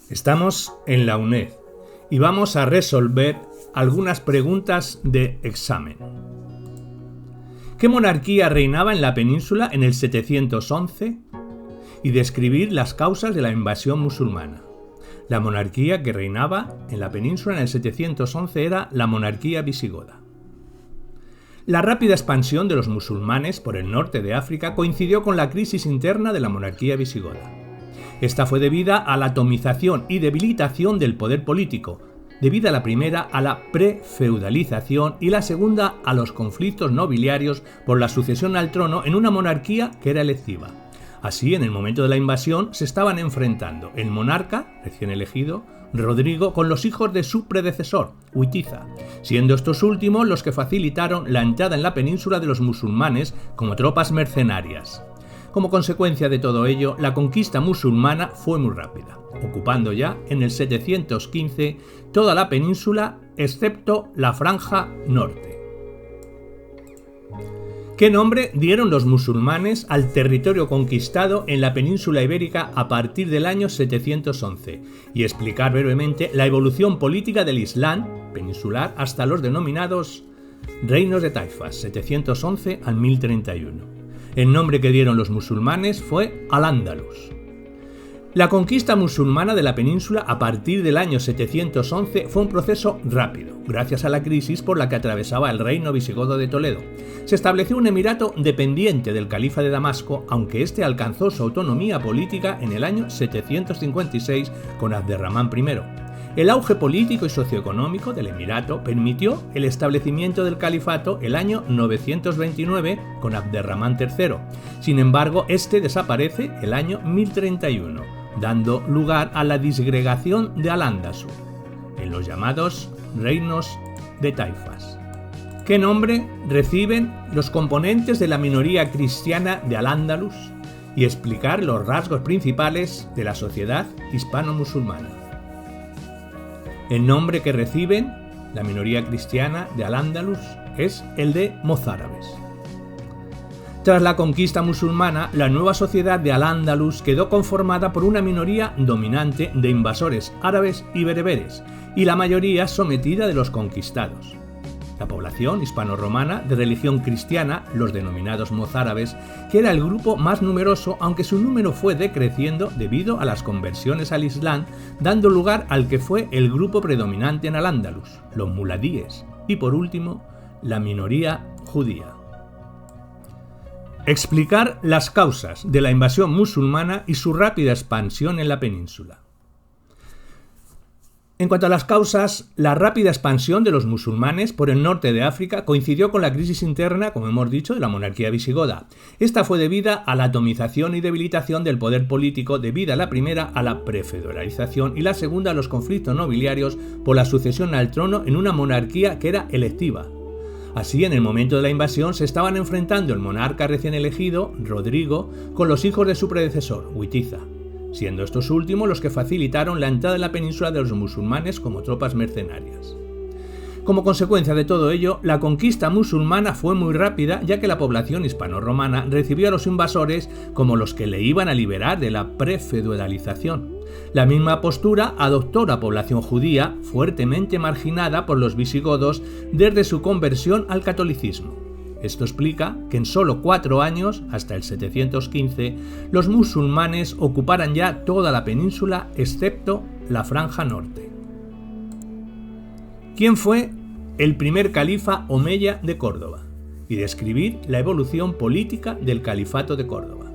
Estamos en la UNED y vamos a resolver algunas preguntas de examen. ¿Qué monarquía reinaba en la península en el 711? Y describir las causas de la invasión musulmana. La monarquía que reinaba en la península en el 711 era la monarquía visigoda. La rápida expansión de los musulmanes por el norte de África coincidió con la crisis interna de la monarquía visigoda. Esta fue debida a la atomización y debilitación del poder político, debida la primera a la prefeudalización y la segunda a los conflictos nobiliarios por la sucesión al trono en una monarquía que era electiva. Así, en el momento de la invasión, se estaban enfrentando el monarca, recién elegido, Rodrigo, con los hijos de su predecesor, Witiza, siendo estos últimos los que facilitaron la entrada en la península de los musulmanes como tropas mercenarias. Como consecuencia de todo ello, la conquista musulmana fue muy rápida, ocupando ya en el 715 toda la península excepto la franja norte. ¿Qué nombre dieron los musulmanes al territorio conquistado en la península ibérica a partir del año 711? Y explicar brevemente la evolución política del Islam peninsular hasta los denominados reinos de taifas, 711 al 1031. El nombre que dieron los musulmanes fue Al-Ándalus. La conquista musulmana de la península a partir del año 711 fue un proceso rápido, gracias a la crisis por la que atravesaba el reino visigodo de Toledo. Se estableció un emirato dependiente del califa de Damasco, aunque este alcanzó su autonomía política en el año 756 con Abderramán I. El auge político y socioeconómico del emirato permitió el establecimiento del califato el año 929 con Abderramán III. Sin embargo, este desaparece el año 1031, dando lugar a la disgregación de Al-Ándalus, en los llamados reinos de taifas. ¿Qué nombre reciben los componentes de la minoría cristiana de Al-Ándalus? Y explicar los rasgos principales de la sociedad hispano-musulmana. El nombre que reciben la minoría cristiana de Al-Ándalus es el de mozárabes. Tras la conquista musulmana, la nueva sociedad de Al-Ándalus quedó conformada por una minoría dominante de invasores árabes y bereberes, y la mayoría sometida de los conquistados. La población hispano-romana de religión cristiana, los denominados mozárabes, que era el grupo más numeroso, aunque su número fue decreciendo debido a las conversiones al Islam, dando lugar al que fue el grupo predominante en Al-Ándalus, los muladíes, y por último, la minoría judía. Explicar las causas de la invasión musulmana y su rápida expansión en la península. En cuanto a las causas, la rápida expansión de los musulmanes por el norte de África coincidió con la crisis interna, como hemos dicho, de la monarquía visigoda. Esta fue debida a la atomización y debilitación del poder político, debida la primera a la prefeudalización y la segunda a los conflictos nobiliarios por la sucesión al trono en una monarquía que era electiva. Así, en el momento de la invasión se estaban enfrentando el monarca recién elegido, Rodrigo, con los hijos de su predecesor, Witiza, siendo estos últimos los que facilitaron la entrada en la península de los musulmanes como tropas mercenarias. Como consecuencia de todo ello, la conquista musulmana fue muy rápida, ya que la población hispano-romana recibió a los invasores como los que le iban a liberar de la prefeudalización. La misma postura adoptó la población judía, fuertemente marginada por los visigodos desde su conversión al catolicismo. Esto explica que en solo 4 años, hasta el 715, los musulmanes ocuparan ya toda la península excepto la franja norte. ¿Quién fue el primer califa omeya de Córdoba? Y describir la evolución política del califato de Córdoba.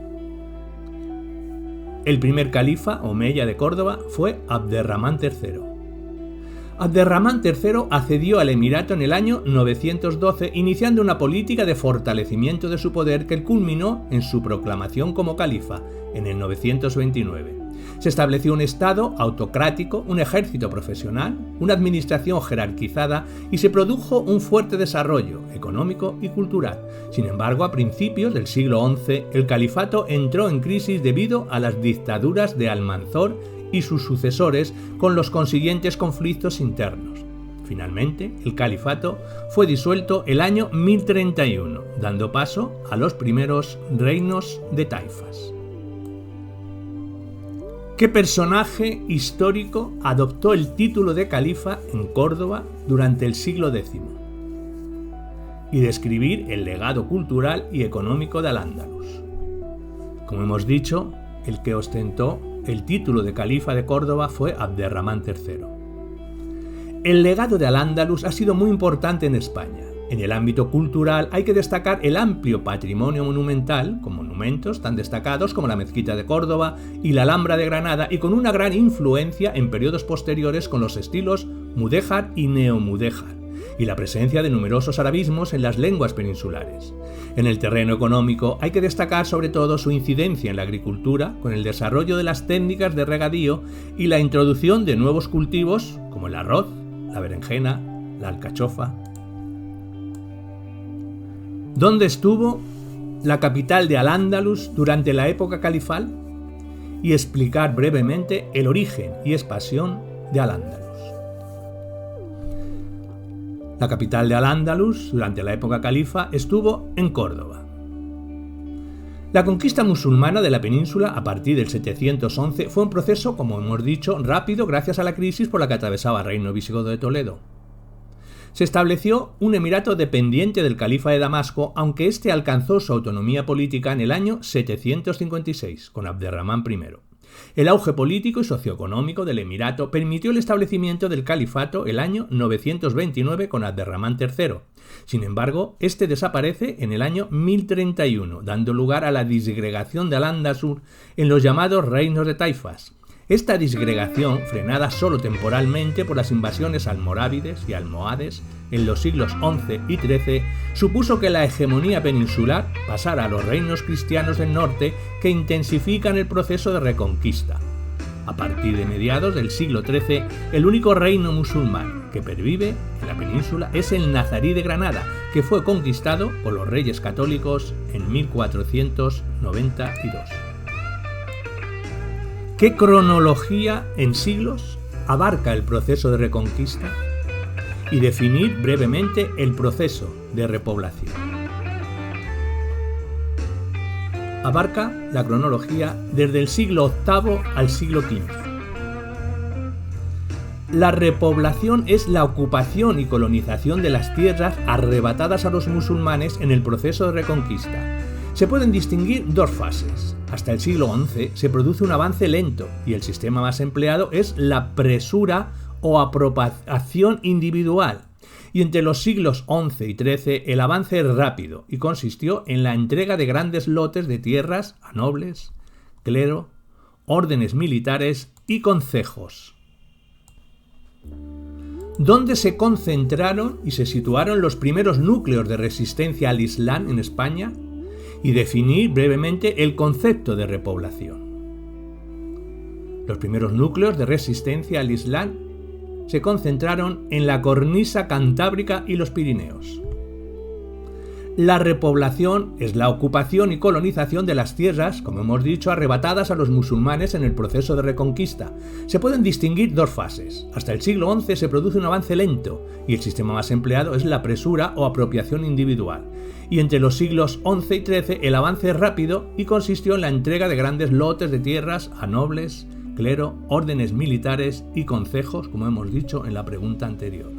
El primer califa omeya de Córdoba fue Abderramán III. Abderramán III accedió al emirato en el año 912, iniciando una política de fortalecimiento de su poder que culminó en su proclamación como califa en el 929. Se estableció un estado autocrático, un ejército profesional, una administración jerarquizada y se produjo un fuerte desarrollo económico y cultural. Sin embargo, a principios del siglo XI, el califato entró en crisis debido a las dictaduras de Almanzor y sus sucesores, con los consiguientes conflictos internos. Finalmente, el califato fue disuelto el año 1031, dando paso a los primeros reinos de taifas. ¿Qué personaje histórico adoptó el título de califa en Córdoba durante el siglo X? Y describir el legado cultural y económico de Al-Ándalus. Como hemos dicho, el que ostentó el título de califa de Córdoba fue Abderramán III. El legado de Al-Ándalus ha sido muy importante en España. En el ámbito cultural hay que destacar el amplio patrimonio monumental, con monumentos tan destacados como la Mezquita de Córdoba y la Alhambra de Granada, y con una gran influencia en periodos posteriores con los estilos mudéjar y neomudéjar, y la presencia de numerosos arabismos en las lenguas peninsulares. En el terreno económico hay que destacar sobre todo su incidencia en la agricultura, con el desarrollo de las técnicas de regadío y la introducción de nuevos cultivos como el arroz, la berenjena, la alcachofa. ¿Dónde estuvo la capital de Al-Ándalus durante la época califal? Y explicar brevemente el origen y expansión de Al-Ándalus. La capital de Al-Ándalus durante la época califa estuvo en Córdoba. La conquista musulmana de la península a partir del 711 fue un proceso, como hemos dicho, rápido gracias a la crisis por la que atravesaba el reino visigodo de Toledo. Se estableció un emirato dependiente del califa de Damasco, aunque éste alcanzó su autonomía política en el año 756, con Abderramán I. El auge político y socioeconómico del emirato permitió el establecimiento del califato el año 929 con Abderramán III. Sin embargo, este desaparece en el año 1031, dando lugar a la disgregación de Al-Ándalus en los llamados reinos de taifas. Esta disgregación, frenada solo temporalmente por las invasiones almorávides y almohades en los siglos XI y XIII, supuso que la hegemonía peninsular pasara a los reinos cristianos del norte, que intensifican el proceso de reconquista. A partir de mediados del siglo XIII, el único reino musulmán que pervive en la península es el nazarí de Granada, que fue conquistado por los reyes católicos en 1492. ¿Qué cronología en siglos abarca el proceso de reconquista? Y definir brevemente el proceso de repoblación. Abarca la cronología desde el siglo VIII al siglo XV. La repoblación es la ocupación y colonización de las tierras arrebatadas a los musulmanes en el proceso de reconquista. Se pueden distinguir dos fases. Hasta el siglo XI se produce un avance lento y el sistema más empleado es la presura o apropiación individual. Y entre los siglos XI y XIII el avance es rápido y consistió en la entrega de grandes lotes de tierras a nobles, clero, órdenes militares y concejos. ¿Dónde se concentraron y se situaron los primeros núcleos de resistencia al Islam en España? Y definir brevemente el concepto de repoblación. Los primeros núcleos de resistencia al Islam se concentraron en la cornisa cantábrica y los Pirineos. La repoblación es la ocupación y colonización de las tierras, como hemos dicho, arrebatadas a los musulmanes en el proceso de reconquista. Se pueden distinguir dos fases. Hasta el siglo XI se produce un avance lento y el sistema más empleado es la presura o apropiación individual. Y entre los siglos XI y XIII el avance es rápido y consistió en la entrega de grandes lotes de tierras a nobles, clero, órdenes militares y concejos, como hemos dicho en la pregunta anterior.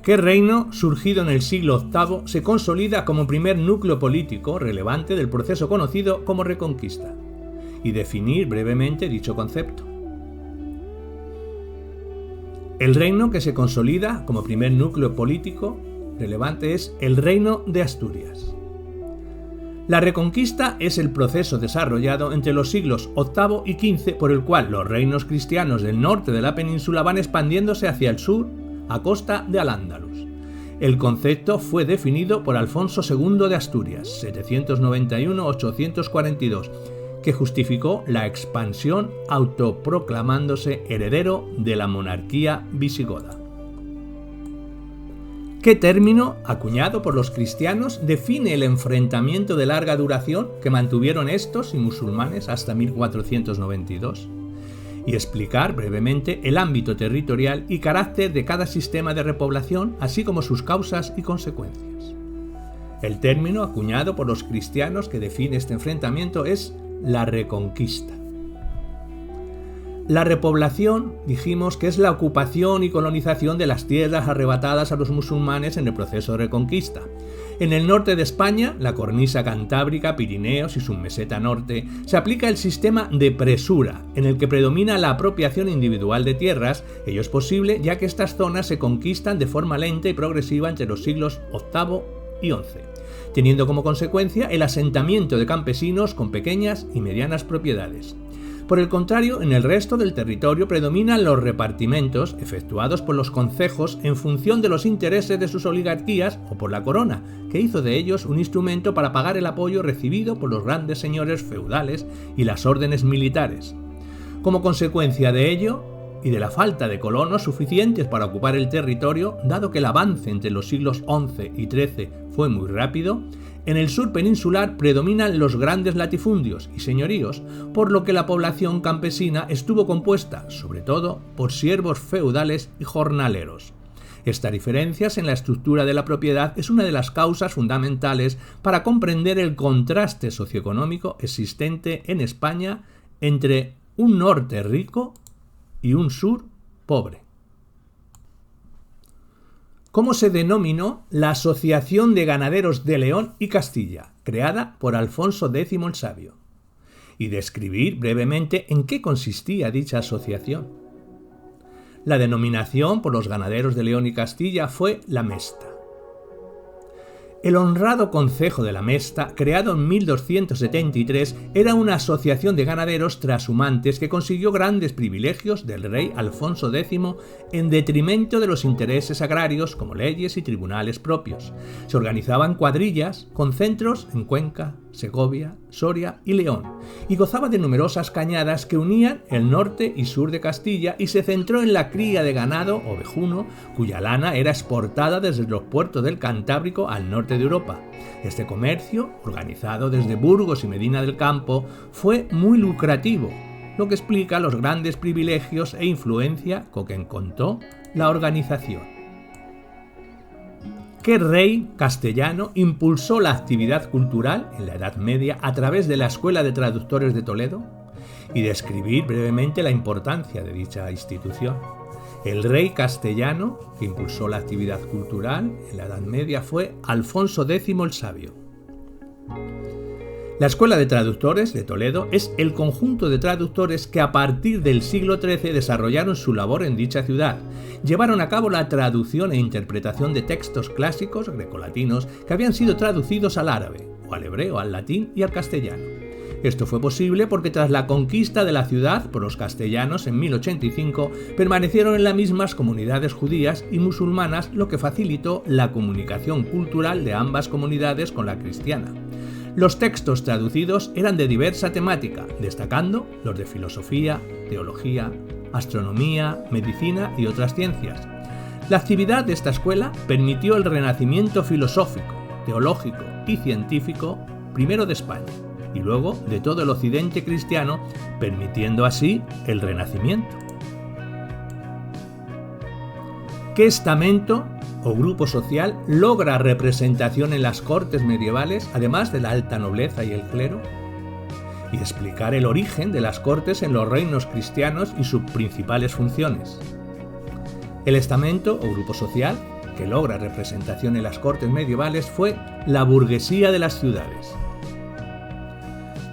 ¿Qué reino, surgido en el siglo VIII, se consolida como primer núcleo político relevante del proceso conocido como Reconquista? Y definir brevemente dicho concepto. El reino que se consolida como primer núcleo político relevante es el Reino de Asturias. La Reconquista es el proceso desarrollado entre los siglos VIII y XV por el cual los reinos cristianos del norte de la península van expandiéndose hacia el sur a costa de Al-Ándalus. El concepto fue definido por Alfonso II de Asturias, 791-842, que justificó la expansión autoproclamándose heredero de la monarquía visigoda. ¿Qué término, acuñado por los cristianos, define el enfrentamiento de larga duración que mantuvieron estos y musulmanes hasta 1492? Y explicar brevemente el ámbito territorial y carácter de cada sistema de repoblación, así como sus causas y consecuencias. El término acuñado por los cristianos que define este enfrentamiento es la Reconquista. La repoblación, dijimos que es la ocupación y colonización de las tierras arrebatadas a los musulmanes en el proceso de Reconquista. En el norte de España, la cornisa cantábrica, Pirineos y su meseta norte, se aplica el sistema de presura, en el que predomina la apropiación individual de tierras. Ello es posible ya que estas zonas se conquistan de forma lenta y progresiva entre los siglos VIII y XI, teniendo como consecuencia el asentamiento de campesinos con pequeñas y medianas propiedades. Por el contrario, en el resto del territorio predominan los repartimentos efectuados por los concejos en función de los intereses de sus oligarquías o por la corona, que hizo de ellos un instrumento para pagar el apoyo recibido por los grandes señores feudales y las órdenes militares. Como consecuencia de ello, y de la falta de colonos suficientes para ocupar el territorio, dado que el avance entre los siglos XI y XIII fue muy rápido, en el sur peninsular predominan los grandes latifundios y señoríos, por lo que la población campesina estuvo compuesta, sobre todo, por siervos feudales y jornaleros. Estas diferencias en la estructura de la propiedad es una de las causas fundamentales para comprender el contraste socioeconómico existente en España entre un norte rico y un sur pobre. ¿Cómo se denominó la Asociación de Ganaderos de León y Castilla, creada por Alfonso X el Sabio? Y describir brevemente en qué consistía dicha asociación. La denominación por los ganaderos de León y Castilla fue la Mesta. El honrado Concejo de la Mesta, creado en 1273, era una asociación de ganaderos trashumantes que consiguió grandes privilegios del rey Alfonso X en detrimento de los intereses agrarios como leyes y tribunales propios. Se organizaban cuadrillas con centros en Cuenca, Segovia, Soria y León, y gozaba de numerosas cañadas que unían el norte y sur de Castilla, y se centró en la cría de ganado ovejuno, cuya lana era exportada desde los puertos del Cantábrico al norte de Europa. Este comercio, organizado desde Burgos y Medina del Campo, fue muy lucrativo, lo que explica los grandes privilegios e influencia con que contó la organización. ¿Qué rey castellano impulsó la actividad cultural en la Edad Media a través de la Escuela de Traductores de Toledo? Y describir brevemente la importancia de dicha institución. El rey castellano que impulsó la actividad cultural en la Edad Media fue Alfonso X el Sabio. La Escuela de Traductores de Toledo es el conjunto de traductores que a partir del siglo XIII desarrollaron su labor en dicha ciudad. Llevaron a cabo la traducción e interpretación de textos clásicos grecolatinos que habían sido traducidos al árabe, o al hebreo, al latín y al castellano. Esto fue posible porque tras la conquista de la ciudad por los castellanos en 1085, permanecieron en las mismas comunidades judías y musulmanas, lo que facilitó la comunicación cultural de ambas comunidades con la cristiana. Los textos traducidos eran de diversa temática, destacando los de filosofía, teología, astronomía, medicina y otras ciencias. La actividad de esta escuela permitió el renacimiento filosófico, teológico y científico, primero de España y luego de todo el occidente cristiano, permitiendo así el renacimiento. ¿Qué estamento o grupo social logra representación en las cortes medievales, además de la alta nobleza y el clero? Y explicar el origen de las cortes en los reinos cristianos y sus principales funciones. El estamento o grupo social que logra representación en las cortes medievales fue la burguesía de las ciudades.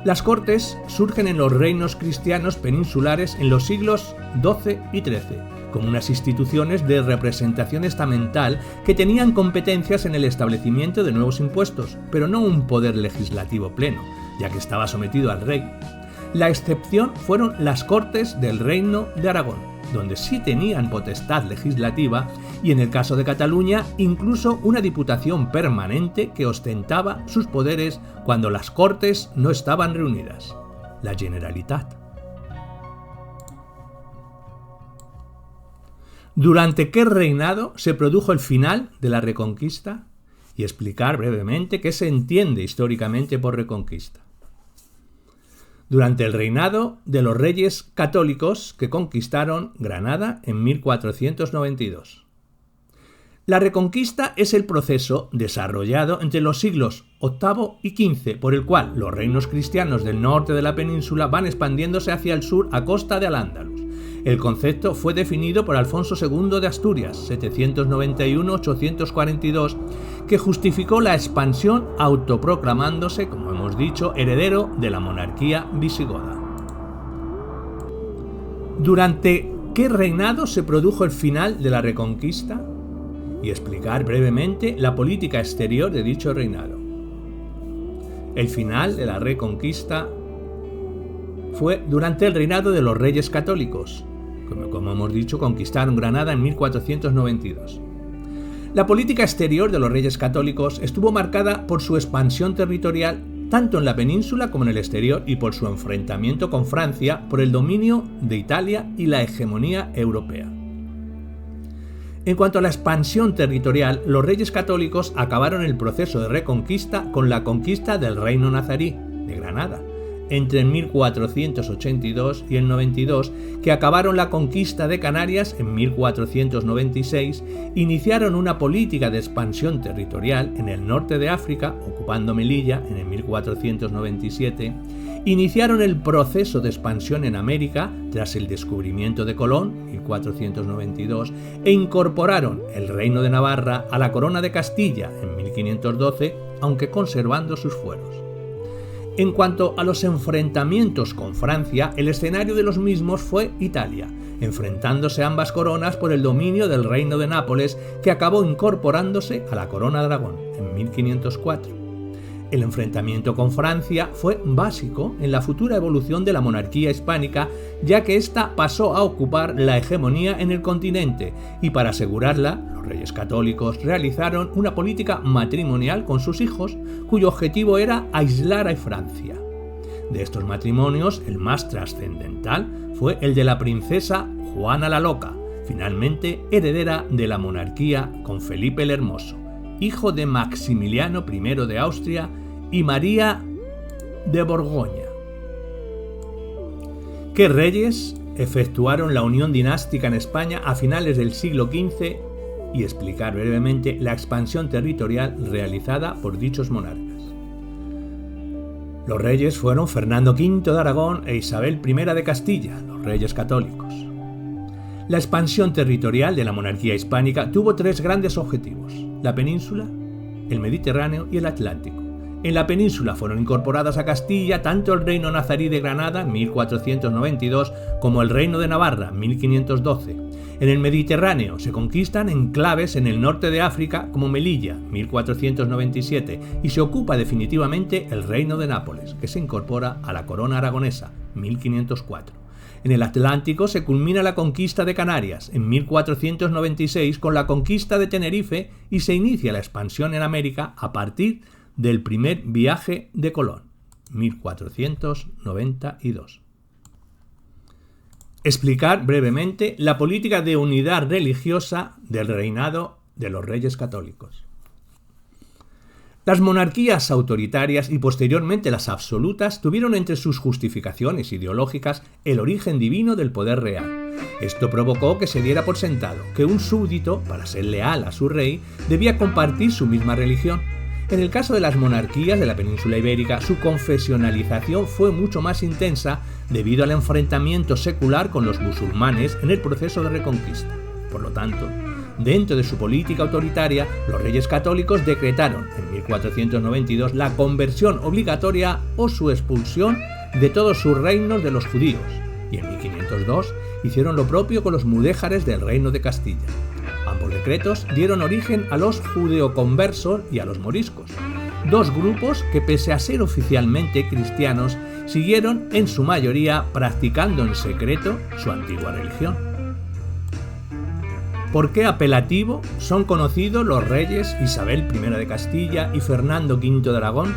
Las cortes surgen en los reinos cristianos peninsulares en los siglos XII y XIII, como unas instituciones de representación estamental que tenían competencias en el establecimiento de nuevos impuestos, pero no un poder legislativo pleno, ya que estaba sometido al rey. La excepción fueron las Cortes del Reino de Aragón, donde sí tenían potestad legislativa, y en el caso de Cataluña, incluso una diputación permanente que ostentaba sus poderes cuando las Cortes no estaban reunidas, la Generalitat. ¿Durante qué reinado se produjo el final de la Reconquista? Y explicar brevemente qué se entiende históricamente por Reconquista. Durante el reinado de los reyes católicos que conquistaron Granada en 1492. La Reconquista es el proceso desarrollado entre los siglos VIII y XV, por el cual los reinos cristianos del norte de la península van expandiéndose hacia el sur a costa de Al-Ándalus. El concepto fue definido por Alfonso II de Asturias, 791-842, que justificó la expansión autoproclamándose, como hemos dicho, heredero de la monarquía visigoda. ¿Durante qué reinado se produjo el final de la Reconquista? Y explicar brevemente la política exterior de dicho reinado. El final de la Reconquista fue durante el reinado de los Reyes Católicos. Como hemos dicho, conquistaron Granada en 1492. La política exterior de los Reyes Católicos estuvo marcada por su expansión territorial tanto en la península como en el exterior y por su enfrentamiento con Francia por el dominio de Italia y la hegemonía europea. En cuanto a la expansión territorial, los Reyes Católicos acabaron el proceso de reconquista con la conquista del Reino Nazarí de Granada entre el 1482 y el 92, que acabaron la conquista de Canarias en 1496, iniciaron una política de expansión territorial en el norte de África, ocupando Melilla en el 1497, iniciaron el proceso de expansión en América tras el descubrimiento de Colón, 1492, e incorporaron el Reino de Navarra a la Corona de Castilla en 1512, aunque conservando sus fueros. En cuanto a los enfrentamientos con Francia, el escenario de los mismos fue Italia, enfrentándose ambas coronas por el dominio del Reino de Nápoles, que acabó incorporándose a la Corona de Aragón en 1504. El enfrentamiento con Francia fue básico en la futura evolución de la monarquía hispánica, ya que ésta pasó a ocupar la hegemonía en el continente, y para asegurarla, los Reyes Católicos realizaron una política matrimonial con sus hijos, cuyo objetivo era aislar a Francia. De estos matrimonios, el más trascendental fue el de la princesa Juana la Loca, finalmente heredera de la monarquía con Felipe el Hermoso, hijo de Maximiliano I de Austria y María de Borgoña. ¿Qué reyes efectuaron la unión dinástica en España a finales del siglo XV? Y explicar brevemente la expansión territorial realizada por dichos monarcas. Los reyes fueron Fernando V de Aragón e Isabel I de Castilla, los reyes católicos. La expansión territorial de la monarquía hispánica tuvo tres grandes objetivos: la península, el Mediterráneo y el Atlántico. En la península fueron incorporadas a Castilla tanto el Reino Nazarí de Granada, 1492, como el Reino de Navarra, 1512. En el Mediterráneo se conquistan enclaves en el norte de África, como Melilla, 1497, y se ocupa definitivamente el Reino de Nápoles, que se incorpora a la corona aragonesa, 1504. En el Atlántico se culmina la conquista de Canarias en 1496 con la conquista de Tenerife y se inicia la expansión en América a partir del primer viaje de Colón, 1492. Explicar brevemente la política de unidad religiosa del reinado de los Reyes Católicos. Las monarquías autoritarias y posteriormente las absolutas tuvieron entre sus justificaciones ideológicas el origen divino del poder real. Esto provocó que se diera por sentado que un súbdito, para ser leal a su rey, debía compartir su misma religión. En el caso de las monarquías de la península ibérica, su confesionalización fue mucho más intensa debido al enfrentamiento secular con los musulmanes en el proceso de reconquista. Por lo tanto, dentro de su política autoritaria, los reyes católicos decretaron en 1492 la conversión obligatoria o su expulsión de todos sus reinos de los judíos, y en 1502 hicieron lo propio con los mudéjares del reino de Castilla. Ambos decretos dieron origen a los judeoconversos y a los moriscos, dos grupos que, pese a ser oficialmente cristianos, siguieron en su mayoría practicando en secreto su antigua religión. ¿Por qué apelativo son conocidos los reyes Isabel I de Castilla y Fernando V de Aragón?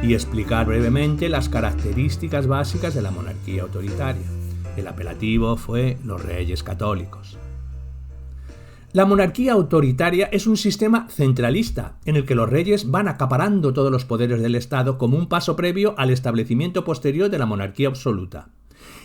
Y explicar brevemente las características básicas de la monarquía autoritaria. El apelativo fue los Reyes Católicos. La monarquía autoritaria es un sistema centralista en el que los reyes van acaparando todos los poderes del Estado como un paso previo al establecimiento posterior de la monarquía absoluta.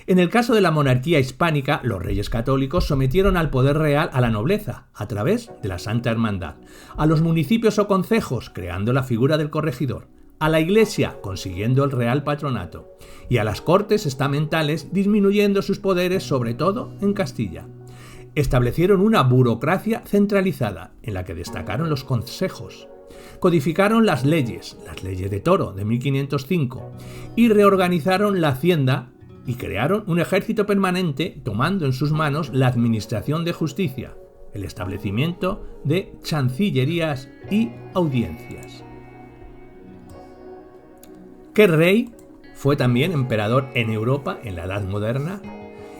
En el caso de la monarquía hispánica, los reyes católicos sometieron al poder real a la nobleza, a través de la Santa Hermandad, a los municipios o concejos, creando la figura del corregidor, a la Iglesia, consiguiendo el real patronato, y a las cortes estamentales, disminuyendo sus poderes, sobre todo en Castilla. Establecieron una burocracia centralizada, en la que destacaron los consejos. Codificaron las leyes de Toro de 1505, y reorganizaron la hacienda y crearon un ejército permanente, tomando en sus manos la administración de justicia, el establecimiento de chancillerías y audiencias. ¿Qué rey fue también emperador en Europa en la Edad Moderna?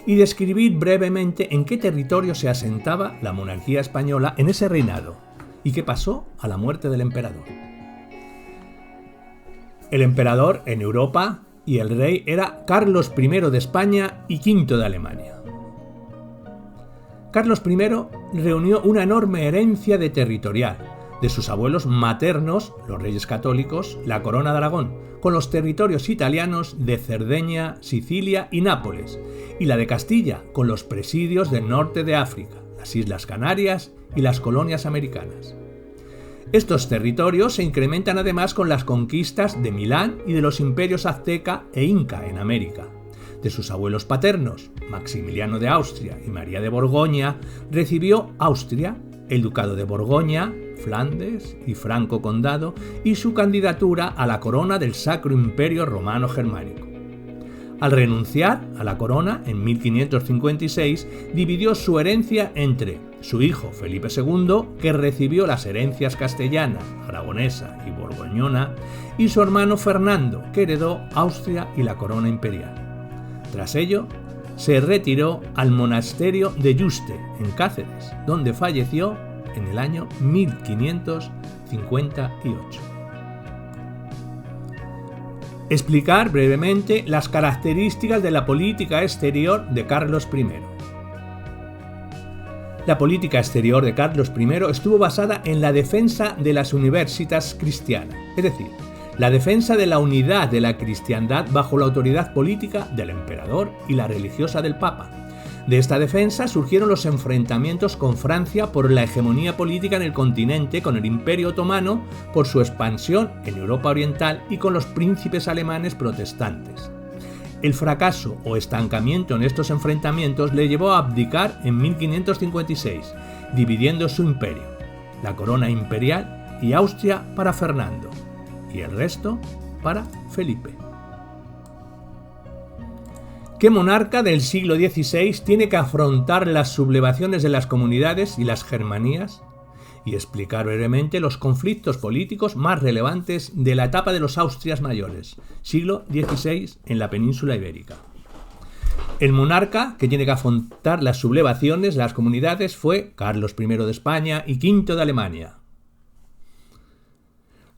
Y describir brevemente en qué territorio se asentaba la monarquía española en ese reinado y qué pasó a la muerte del emperador. El emperador en Europa y el rey era Carlos I de España y V de Alemania. Carlos I reunió una enorme herencia de territorial, de sus abuelos maternos, los reyes católicos, la corona de Aragón, con los territorios italianos de Cerdeña, Sicilia y Nápoles, y la de Castilla, con los presidios del norte de África, las Islas Canarias y las colonias americanas. Estos territorios se incrementan además con las conquistas de Milán y de los imperios azteca e inca en América. De sus abuelos paternos, Maximiliano de Austria y María de Borgoña, recibió Austria, el ducado de Borgoña, Flandes y Franco Condado, y su candidatura a la corona del Sacro Imperio Romano Germánico. Al renunciar a la corona en 1556, dividió su herencia entre su hijo Felipe II, que recibió las herencias castellana, aragonesa y borgoñona, y su hermano Fernando, que heredó Austria y la corona imperial. Tras ello, se retiró al monasterio de Yuste, en Cáceres, donde falleció en el año 1558. Explicar brevemente las características de la política exterior de Carlos I. La política exterior de Carlos I estuvo basada en la defensa de las universitas cristianas, es decir, la defensa de la unidad de la cristiandad bajo la autoridad política del emperador y la religiosa del papa. De esta defensa surgieron los enfrentamientos con Francia por la hegemonía política en el continente, con el Imperio Otomano por su expansión en Europa Oriental y con los príncipes alemanes protestantes. El fracaso o estancamiento en estos enfrentamientos le llevó a abdicar en 1556, dividiendo su imperio, la corona imperial y Austria para Fernando, y el resto para Felipe. ¿Qué monarca del siglo XVI tiene que afrontar las sublevaciones de las comunidades y las germanías? Y explicar brevemente los conflictos políticos más relevantes de la etapa de los Austrias mayores, siglo XVI en la península ibérica. El monarca que tiene que afrontar las sublevaciones de las comunidades fue Carlos I de España y V de Alemania.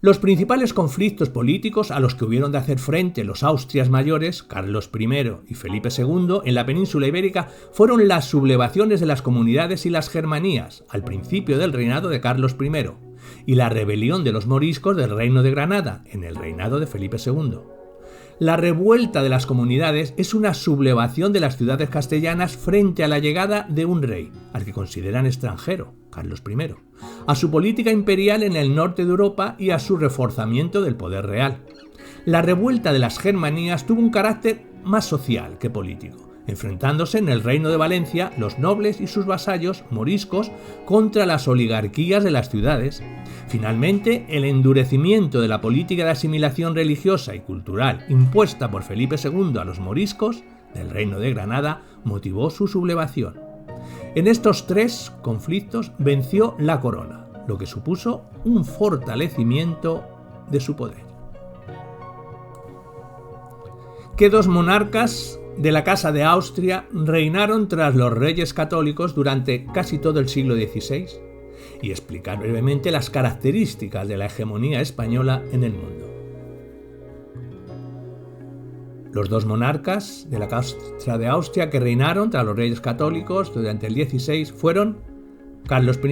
Los principales conflictos políticos a los que hubieron de hacer frente los Austrias mayores, Carlos I y Felipe II, en la península ibérica fueron las sublevaciones de las comunidades y las germanías al principio del reinado de Carlos I y la rebelión de los moriscos del Reino de Granada en el reinado de Felipe II. La revuelta de las comunidades es una sublevación de las ciudades castellanas frente a la llegada de un rey, al que consideran extranjero, Carlos I, a su política imperial en el norte de Europa y a su reforzamiento del poder real. La revuelta de las germanías tuvo un carácter más social que político, enfrentándose en el Reino de Valencia los nobles y sus vasallos moriscos contra las oligarquías de las ciudades. Finalmente, el endurecimiento de la política de asimilación religiosa y cultural impuesta por Felipe II a los moriscos del Reino de Granada motivó su sublevación. En estos tres conflictos venció la corona, lo que supuso un fortalecimiento de su poder. ¿Qué dos monarcas de la Casa de Austria reinaron tras los reyes católicos durante casi todo el siglo XVI? Y explicar brevemente las características de la hegemonía española en el mundo. Los dos monarcas de la Casa de Austria que reinaron tras los reyes católicos durante el XVI fueron Carlos I,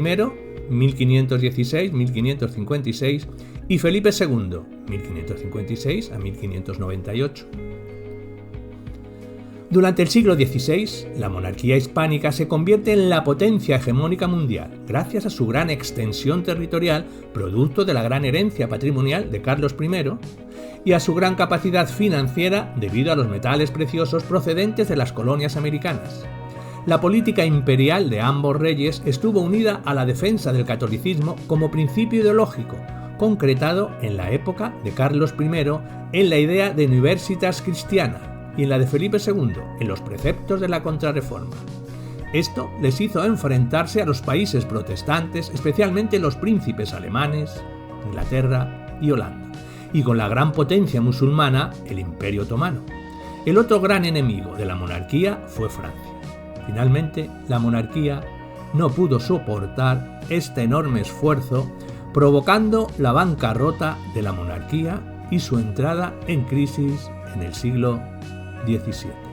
1516-1556, y Felipe II, 1556 a 1598. Durante el siglo XVI, la monarquía hispánica se convierte en la potencia hegemónica mundial, gracias a su gran extensión territorial, producto de la gran herencia patrimonial de Carlos I, y a su gran capacidad financiera debido a los metales preciosos procedentes de las colonias americanas. La política imperial de ambos reyes estuvo unida a la defensa del catolicismo como principio ideológico, concretado en la época de Carlos I en la idea de Universitas Christiana, y en la de Felipe II, en los preceptos de la Contrarreforma. Esto les hizo enfrentarse a los países protestantes, especialmente los príncipes alemanes, Inglaterra y Holanda, y con la gran potencia musulmana, el Imperio Otomano. El otro gran enemigo de la monarquía fue Francia. Finalmente, la monarquía no pudo soportar este enorme esfuerzo, provocando la bancarrota de la monarquía y su entrada en crisis en el siglo XVII.